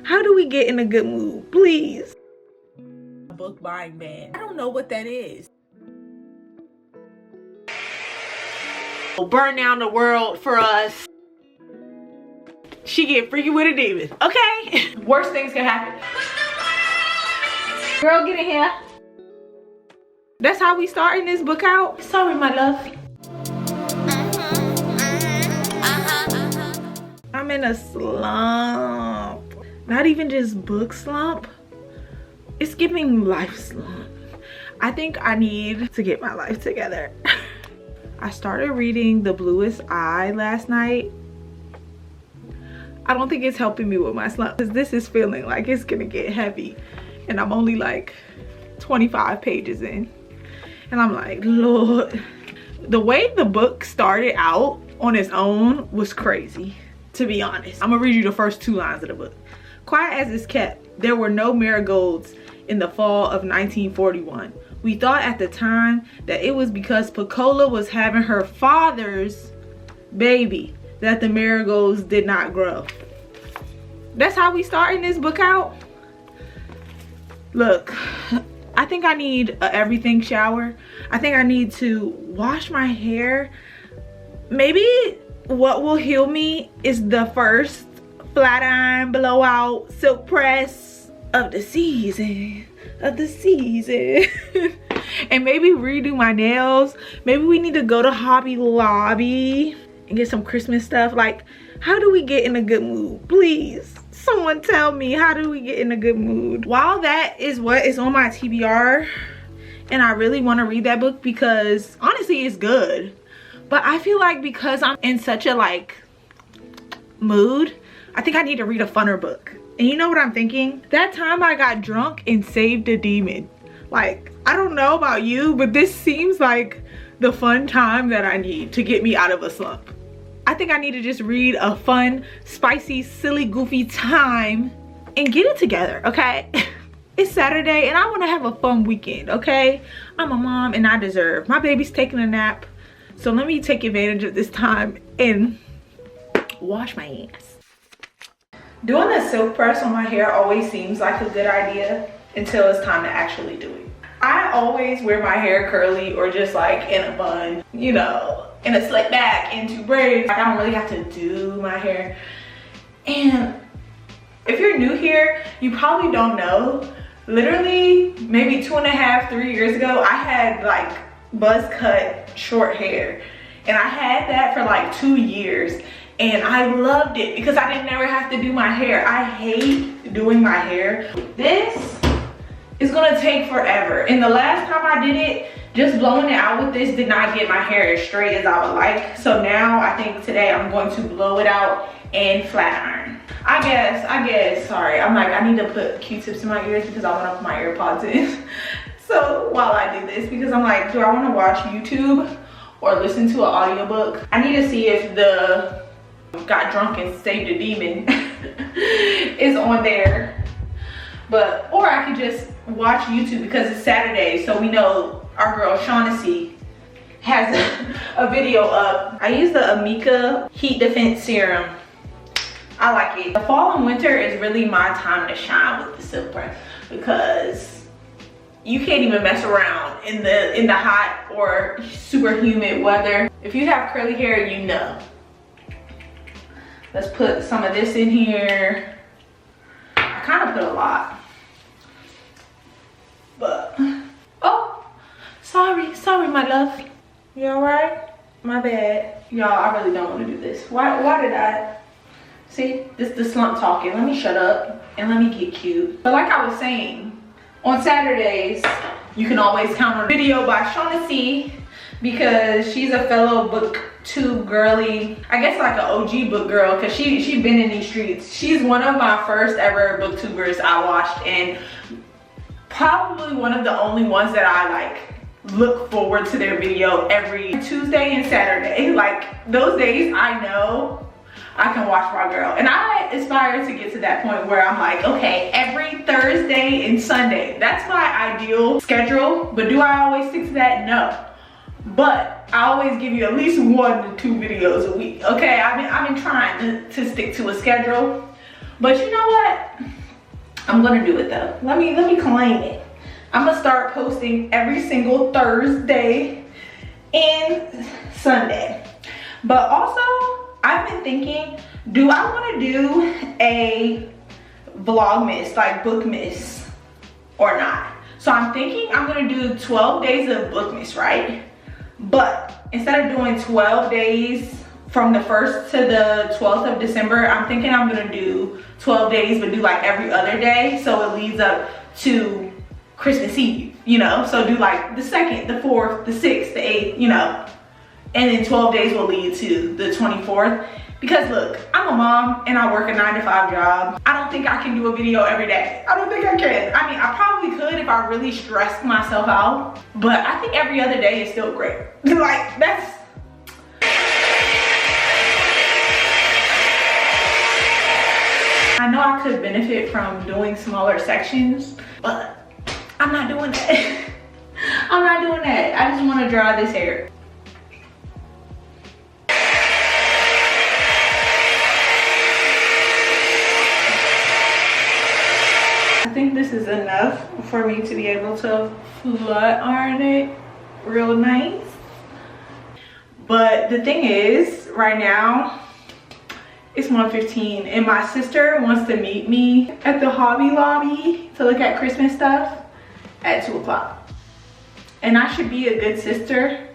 How do we get in a good mood, please? A book buying ban. I don't know what that is. Burn down the world for us. She get freaky with a demon, okay? Worst things can happen. Girl, get in here. That's how we starting this book out? Sorry, my love. I'm in a slump. Not even just book slump. It's giving life slump. I think I need to get my life together. I started reading The Bluest Eye last night. I don't think it's helping me with my slump because this is feeling like it's gonna get heavy and I'm only like 25 pages in. And I'm like, Lord. The way the book started out on its own was crazy, to be honest. I'm gonna read you the first 2 lines of the book. Quiet as it's kept, there were no marigolds in the fall of 1941. We thought at the time that it was because Pecola was having her father's baby that the marigolds did not grow. That's how we starting this book out? Look, I think I need a everything shower. I think I need to wash my hair. Maybe what will heal me is the first flat iron blowout silk press of the season. And maybe redo my nails. Maybe we need to go to Hobby Lobby and get some Christmas stuff. Like, how do we get in a good mood? Please, someone tell me, how do we get in a good mood? While that is what is on my TBR, and I really want to read that book because honestly it's good, but I feel like because I'm in such a like mood, I think I need to read a funner book. And you know what I'm thinking? That time I got drunk and saved a demon. Like, I don't know about you, but this seems like the fun time that I need to get me out of a slump. I think I need to just read a fun, spicy, silly, goofy time and get it together, okay? It's Saturday and I want to have a fun weekend, okay? I'm a mom and I deserve. My baby's taking a nap, so let me take advantage of this time and wash my ass. Doing a silk press on my hair always seems like a good idea until it's time to actually do it. I always wear my hair curly or just like in a bun, you know, in a slick back, into braids. Like, I don't really have to do my hair. And if you're new here, you probably don't know. Literally, maybe 2.5, 3 years ago, I had like buzz cut short hair. And I had that for like 2 years. And I loved it because I didn't never have to do my hair. I hate doing my hair. This is gonna take forever. And the last time I did it, just blowing it out with this did not get my hair as straight as I would like. So now I think today I'm going to blow it out and flat iron. I guess, sorry. I'm like, I need to put Q-tips in my ears because I want to put my AirPods in. So while I do this, because I'm like, do I want to watch YouTube or listen to an audiobook? I need to see if the Got Drunk and Saved a Demon is on there. But, or I could just watch YouTube because it's Saturday, so we know our girl Shaughnessy has a video up. I use the Amika Heat Defense Serum. I like it. The fall and winter is really my time to shine with the silk press because you can't even mess around in the hot or super humid weather. If you have curly hair, you know. Let's put some of this in here. I kind of put a lot. But, oh, sorry, my love. You all right? My bad. Y'all, I really don't want to do this. Why did I? See, this is the slump talking. Let me shut up and let me get cute. But like I was saying, on Saturdays, you can always count on a video by Shaughnessy because she's a fellow booktube girly. I guess like an OG book girl because she's been in these streets. She's one of my first ever booktubers I watched and probably one of the only ones that I like look forward to their video every Tuesday and Saturday. Like those days I know I can watch my girl. And I aspire to get to that point where I'm like, okay, every Thursday and Sunday. That's my ideal schedule. But do I always stick to that? No. But I always give you at least 1 to 2 videos a week. Okay, I've been trying to stick to a schedule. But you know what? I'm gonna do it though. Let me claim it. I'm gonna start posting every single Thursday and Sunday. But also, I've been thinking, do I want to do a vlogmas, like bookmas, or not? So I'm thinking I'm gonna do 12 days of bookmas, right? But instead of doing 12 days from the 1st to the 12th of December, I'm thinking I'm gonna do 12 days, but do like every other day, so it leads up to Christmas Eve, you know? So do like the 2nd, the 4th, the 6th, the 8th, you know? And then 12 days will lead to the 24th. Because look, I'm a mom and I work a 9-to-5 job. I don't think I can do a video every day. I don't think I can. I mean, I probably could if I really stressed myself out, but I think every other day is still great. Like, that's, I know I could benefit from doing smaller sections, but I'm not doing that. I'm not doing that. I just want to dry this hair. I think this is enough for me to be able to flat iron it real nice. But the thing is, right now, it's 1:15 and my sister wants to meet me at the Hobby Lobby to look at Christmas stuff at 2 o'clock. And I should be a good sister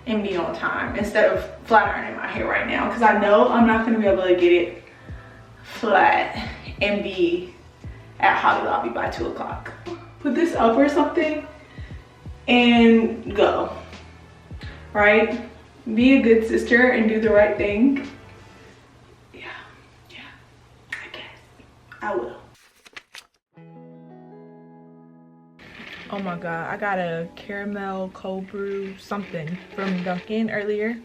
and be on time instead of flat ironing my hair right now, because I know I'm not going to be able to get it flat and be at Hobby Lobby by 2 o'clock. Put this up or something and go, right? Be a good sister and do the right thing. Yeah, I guess I will. Oh my God, I got a caramel cold brew something from Dunkin' earlier.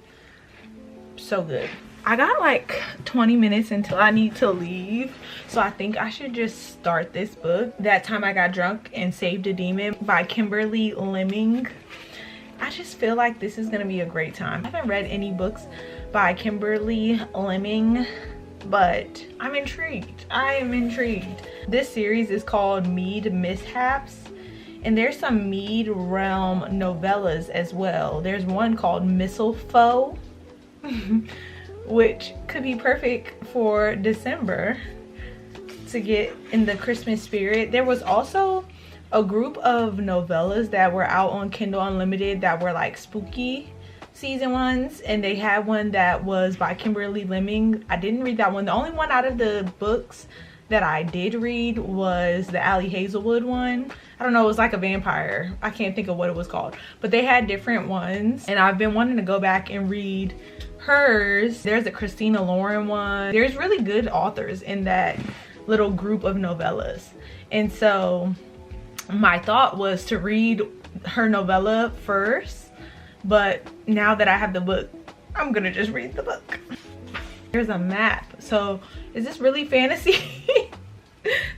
So good. I got like 20 minutes until I need to leave, so I think I should just start this book, That Time I Got Drunk and Saved a Demon by Kimberly Lemming. I just feel like this is gonna be a great time. I haven't read any books by Kimberly Lemming, but I'm intrigued. I am intrigued. This series is called Mead Mishaps, and there's some Mead Realm novellas as well. There's one called Mistletoe, which could be perfect for December to get in the Christmas spirit. There was also a group of novellas that were out on Kindle Unlimited that were like spooky season ones, and they had one that was by Kimberly Lemming. I didn't read that one. The only one out of the books that I did read was the Allie Hazelwood one. I don't know, it was like a vampire. I can't think of what it was called, but they had different ones, and I've been wanting to go back and read hers. There's a Christina Lauren one. There's really good authors in that little group of novellas, and so my thought was to read her novella first, but now that I have the book, I'm gonna just read the book. There's a map. So is this really fantasy?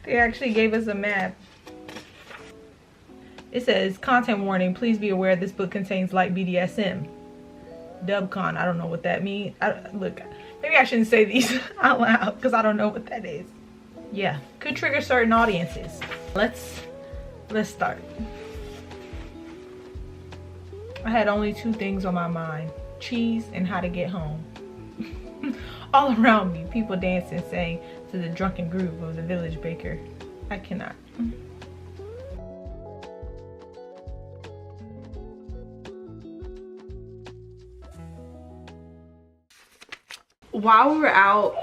They actually gave us a map. It says, content warning, please be aware this book contains light BDSM. Dubcon, I don't know what that means. Look, maybe I shouldn't say these out loud because I don't know what that is. Yeah, could trigger certain audiences. Let's start. I had only 2 things on my mind: cheese and how to get home. All around me, people dancing, saying to the drunken groove of the village baker. I cannot. While we were out,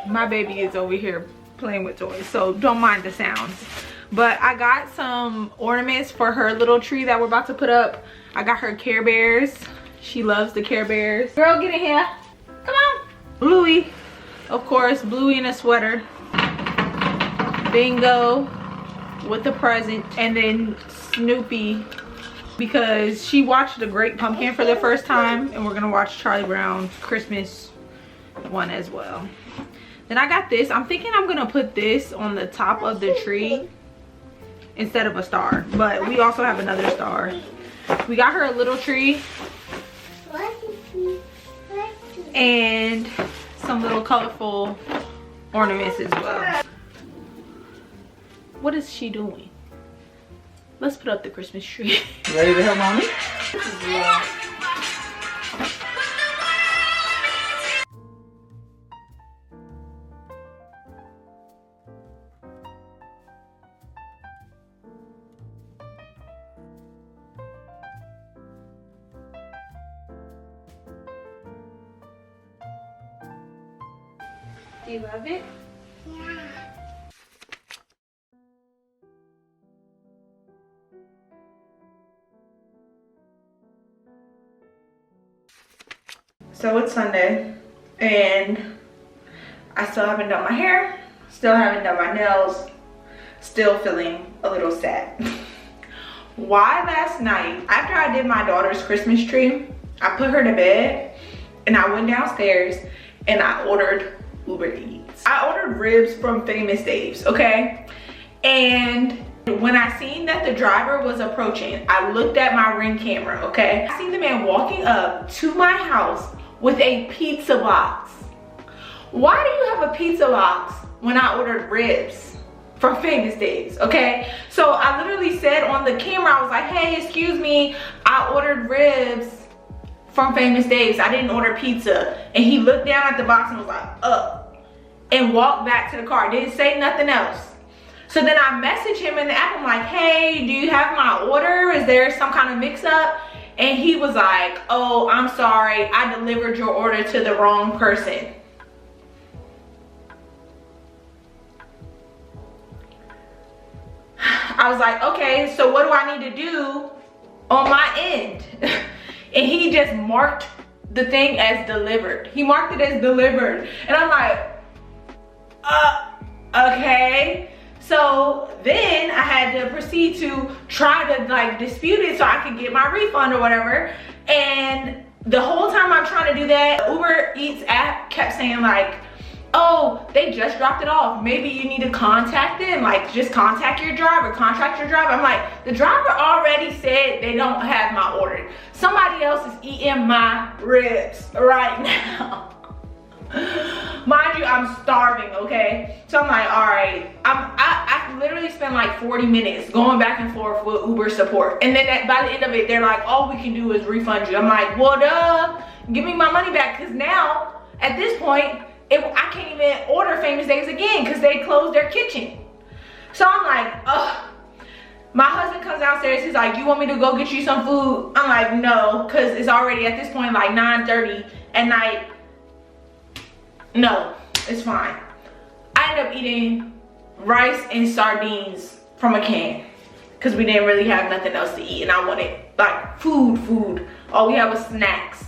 my baby is over here playing with toys, so don't mind the sounds. But I got some ornaments for her little tree that we're about to put up. I got her Care Bears. She loves the Care Bears. Girl, get in here. Come on. Bluey. Of course, Bluey in a sweater. Bingo with the present. And then Snoopy, because she watched The Great Pumpkin for the first time, and we're gonna watch Charlie Brown's Christmas one as well. Then I got this. I'm thinking I'm gonna put this on the top of the tree instead of a star, but we also have another star. We got her a little tree and some little colorful ornaments as well. What is she doing? Let's put up the Christmas tree. You ready to help mommy? Yeah. Do you love it? Yeah. So it's Sunday and I still haven't done my hair, still haven't done my nails, still feeling a little sad. Why last night, after I did my daughter's Christmas tree, I put her to bed and I went downstairs and I ordered Uber Eats. I ordered ribs from Famous Dave's, okay? And when I seen that the driver was approaching, I looked at my Ring camera, okay? I seen the man walking up to my house with a pizza box. Why do you have a pizza box when I ordered ribs from Famous Dave's, okay? So I literally said on the camera, I was like, hey, excuse me, I ordered ribs from Famous Dave's. I didn't order pizza. And he looked down at the box and was like, and walked back to the car. Didn't say nothing else. So then I messaged him in the app. I'm like, hey, do you have my order? Is there some kind of mix up? And he was like, oh, I'm sorry. I delivered your order to the wrong person. I was like, okay, so what do I need to do on my end? And he just marked the thing as delivered. He marked it as delivered. And I'm like, okay. So then I had to proceed to try to like dispute it so I could get my refund or whatever. And the whole time I'm trying to do that, Uber Eats app kept saying like, oh, they just dropped it off. Maybe you need to contact them, like just contact your driver, contact your driver. I'm like, the driver already said they don't have my order. Somebody else is eating my ribs right now. Mind you, I'm starving, okay? So I'm like, all right, I literally spent like 40 minutes going back and forth with Uber support. And then by the end of it, they're like, all we can do is refund you. I'm like, well, duh, give me my money back. Because now, at this point, I can't even order Famous Dave's again because they closed their kitchen. So I'm like, ugh. My husband comes downstairs, he's like, you want me to go get you some food? I'm like, no, because it's already at this point like 9:30 at night. No, it's fine. I ended up eating rice and sardines from a can because we didn't really have nothing else to eat and I wanted like food. All we had was snacks.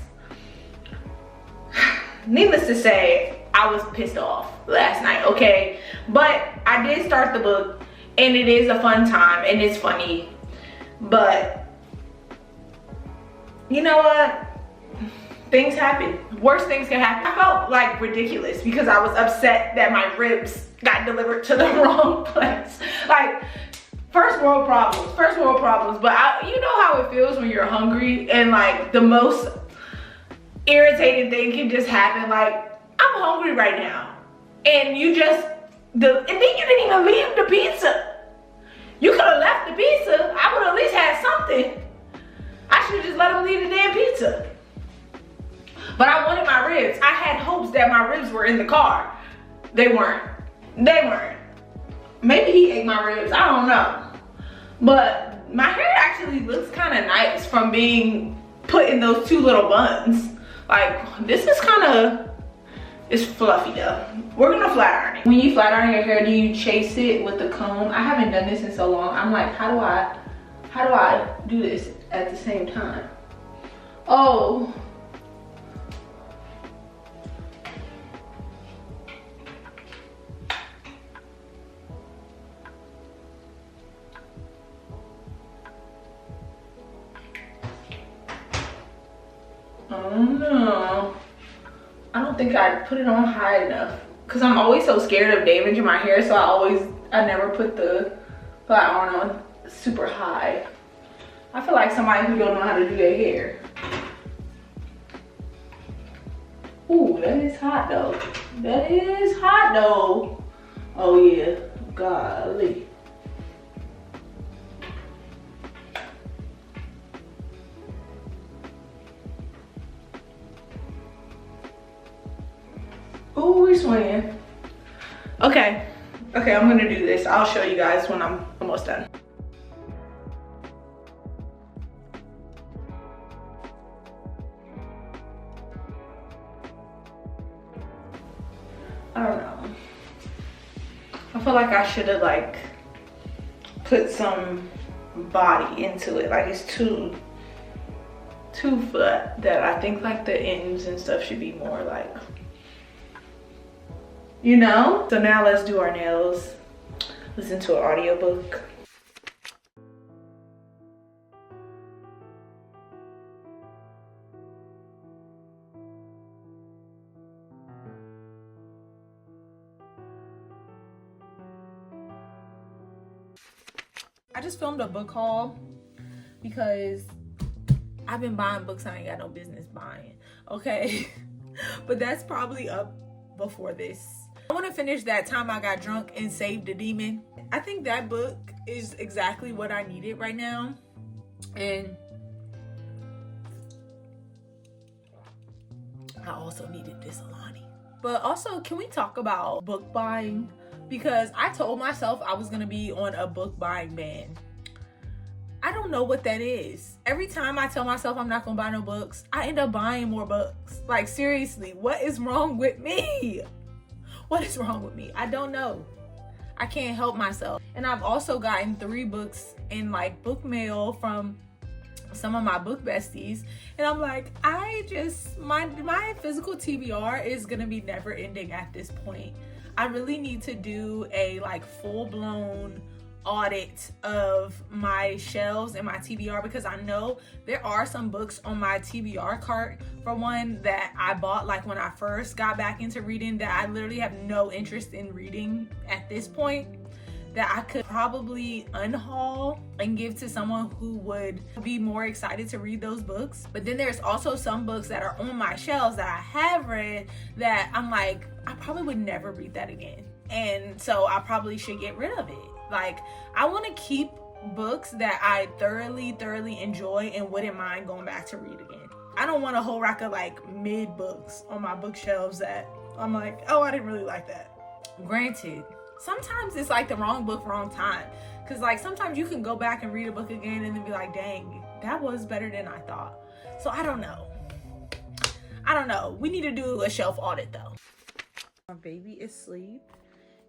Needless to say, I was pissed off last night, okay? But I did start the book and it is a fun time and it's funny. But you know what? Things happen. Worse things can happen. I felt like ridiculous because I was upset that my ribs got delivered to the wrong place. Like, first world problems. But you know how it feels when you're hungry and like the most irritating thing can just happen. Like, I'm hungry right now. And you just, and then you didn't even leave the pizza. You could have left the pizza. I would have at least had something. I should have just let him leave the damn pizza. But I wanted my ribs. I had hopes that my ribs were in the car. They weren't. Maybe he ate my ribs, I don't know. But my hair actually looks kind of nice from being put in those two little buns. Like, this is kind of, it's fluffy though. We're gonna flat iron it. When you flat iron your hair, do you chase it with the comb? I haven't done this in so long. I'm like, how do I do this at the same time? Oh. Oh no, I don't think I put it on high enough because I'm always so scared of damaging my hair, so I never put the flat iron on super high. I feel like somebody who don't know how to do their hair. Ooh, that is hot though. That is hot though. Oh yeah, golly. Ooh, we're swinging. Okay, I'm gonna do this. I'll show you guys when I'm almost done. I don't know. I feel like I should have like put some body into it. Like it's too flat. That I think like the ends and stuff should be more like, you know? So now let's do our nails. Listen to an audiobook. I just filmed a book haul because I've been buying books I ain't got no business buying, okay? But that's probably up before this. I want to finish That Time I Got Drunk and Saved a Demon. I think that book is exactly what I needed right now. And I also needed this Alani. But also, can we talk about book buying? Because I told myself I was gonna be on a book buying ban. I don't know what that is. Every time I tell myself I'm not gonna buy no books, I end up buying more books. Like seriously, what is wrong with me? What is wrong with me? I don't know. I can't help myself. And I've also gotten 3 books in like book mail from some of my book besties, and I'm like, my physical TBR is gonna be never ending at this point. I really need to do a like full-blown audit of my shelves and my TBR, because I know there are some books on my TBR cart, for one, that I bought like when I first got back into reading that I literally have no interest in reading at this point, that I could probably unhaul and give to someone who would be more excited to read those books. But then there's also some books that are on my shelves that I have read that I'm like, I probably would never read that again. And so I probably should get rid of it. Like, I want to keep books that I thoroughly enjoy and wouldn't mind going back to read again. I don't want a whole rack of like mid books on my bookshelves that I'm like, oh, I didn't really like that. Granted, sometimes it's like the wrong book, wrong time. Cause like sometimes you can go back and read a book again and then be like, dang, that was better than I thought. So I don't know. We need to do a shelf audit though. My baby is asleep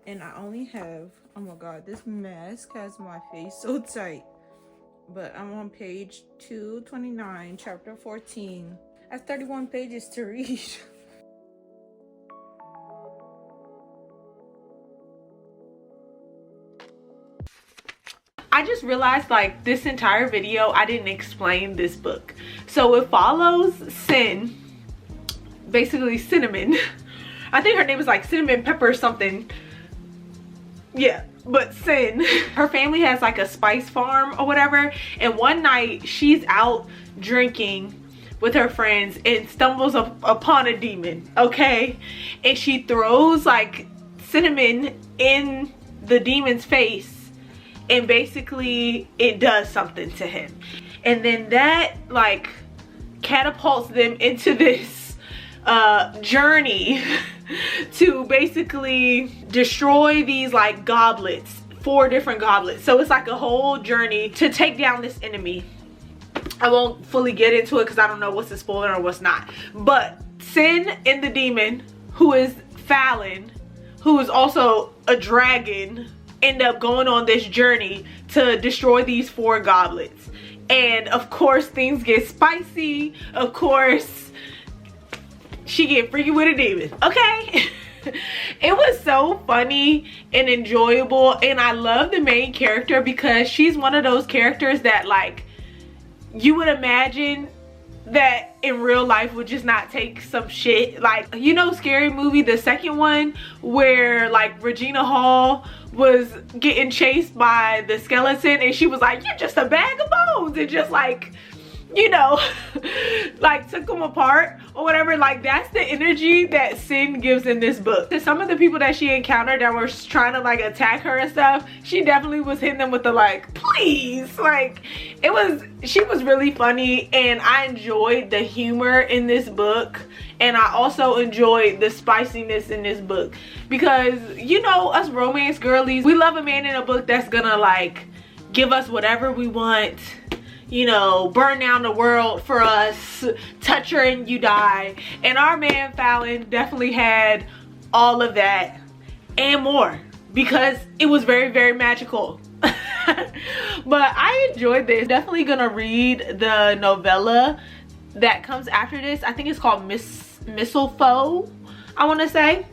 and I only have, oh my God, this mask has my face so tight. But I'm on page 229, chapter 14. I have 31 pages to read. I just realized like this entire video I didn't explain this book. So it follows Sin, basically Cinnamon. I think her name is like Cinnamon Pepper or something. Yeah, but Sin, her family has like a spice farm or whatever, and one night she's out drinking with her friends and stumbles upon a demon, okay? And she throws like cinnamon in the demon's face, and basically it does something to him, and then that like catapults them into this journey to basically destroy these like goblets, 4 different goblets. So it's like a whole journey to take down this enemy. I won't fully get into it because I don't know what's a spoiler or what's not, but Sin and the demon, who is Fallon, who is also a dragon, end up going on this journey to destroy these 4 goblets. And of course things get spicy. Of course she get freaky with a demon, okay? It was so funny and enjoyable, and I love the main character because she's one of those characters that like you would imagine that in real life would just not take some shit. Like, you know, Scary Movie, the second one, where like Regina Hall was getting chased by the skeleton and she was like, you're just a bag of bones, and just like you know, like took them apart or whatever. Like that's the energy that Sin gives in this book. To some of the people that she encountered that were trying to like attack her and stuff, she definitely was hitting them with the like, please. Like she was really funny, and I enjoyed the humor in this book, and I also enjoyed the spiciness in this book, because you know, us romance girlies, we love a man in a book that's gonna like give us whatever we want, you know, burn down the world for us, touch her and you die. And our man Fallon definitely had all of that and more, because it was very, very magical. But I enjoyed this. Definitely gonna read the novella that comes after this. I think it's called Mistletoe, I want to say.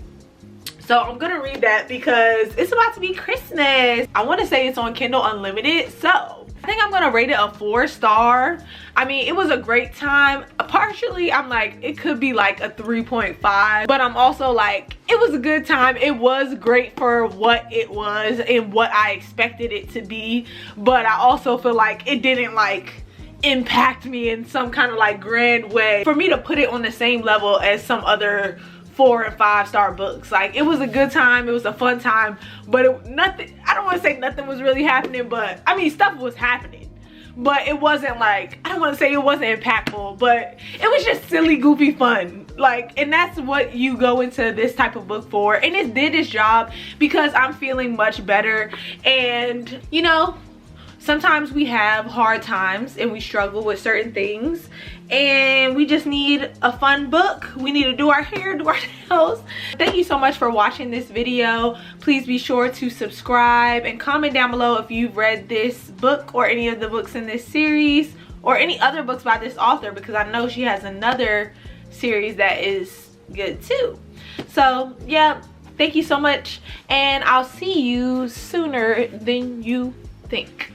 So I'm gonna read that because it's about to be Christmas. I want to say it's on Kindle Unlimited, so I think I'm gonna rate it a 4-star. I mean, it was a great time. Partially, I'm like, it could be like a 3.5, but I'm also like, it was a good time. It was great for what it was and what I expected it to be, but I also feel like it didn't like impact me in some kind of like grand way for me to put it on the same level as some other 4- and 5-star books. Like, it was a good time, it was a fun time, but nothing, I don't want to say nothing was really happening, but I mean, stuff was happening, but it wasn't like, I don't want to say it wasn't impactful, but it was just silly, goofy fun. Like, and that's what you go into this type of book for, and it did its job because I'm feeling much better. And you know, sometimes we have hard times and we struggle with certain things, and we just need a fun book. We need to do our hair, do our nails. Thank you so much for watching this video. Please be sure to subscribe and comment down below if you've read this book or any of the books in this series, or any other books by this author, because I know she has another series that is good too. So yeah, thank you so much, and I'll see you sooner than you think.